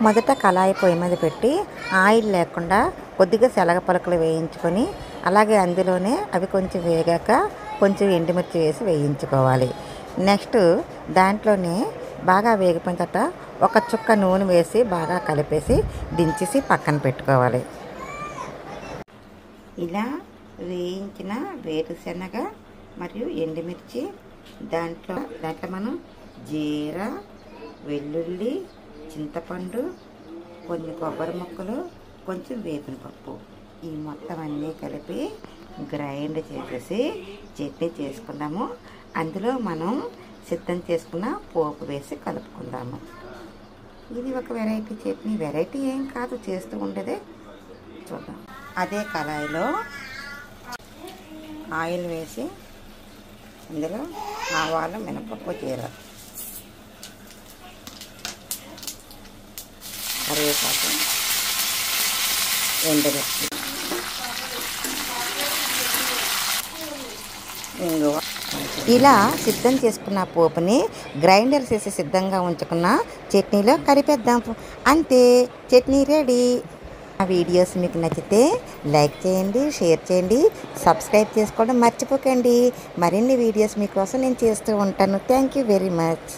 మొదట కళాయి పొయ్యి మీద పెట్టి ఆయిల్ లేకుండా కొద్దిగా శనగ పలుకులు వేయించుకొని అలాగే అందులోనే అవి కొంచెం వేగాక కొంచెం ఎండుమిర్చి వేసి వేయించుకోవాలి. నెక్స్ట్ దాంట్లోనే బాగా వేగిపోయిన తర్వాత ఒక చుక్క నూనె వేసి బాగా కలిపేసి దించేసి పక్కన పెట్టుకోవాలి. ఇలా వేయించిన వేరుశనగ మరియు ఎండుమిర్చి దాంట్లో మనం జీరా, వెల్లుల్లి, చింతపండు, కొన్ని కొబ్బరి ముక్కలు, కొంచెం వేపిన పప్పు ఈ మొత్తం అన్నీ కలిపి గ్రైండ్ చేసేసి చట్నీ చేసుకుందాము. అందులో మనం సిద్ధం చేసుకున్న పోపు వేసి కలుపుకుందాము. ఇది ఒక వెరైటీ చట్నీ. వెరైటీ ఏం కాదు, చేస్తూ ఉండేదే. చూద్దాం. అదే కళాయిలో ఆయిల్ వేసి అందులో ఆవాలు, మినపప్పు, జీర, కరివేపాకు, ఎండుమిర్చి, ఇంగువ ఇలా సిద్ధం చేసుకున్న పోపుని గ్రైండర్ చేసి సిద్ధంగా ఉంచుకున్న చట్నీలో కలిపేద్దాం. అంతే, చట్నీ రెడీ. ఆ వీడియోస్ మీకు నచ్చితే లైక్ చేయండి, షేర్ చేయండి, సబ్స్క్రైబ్ చేసుకోవడం మర్చిపోకండి. మరిన్ని వీడియోస్ మీకోసం నేను చేస్తూ ఉంటాను. Thank you very much.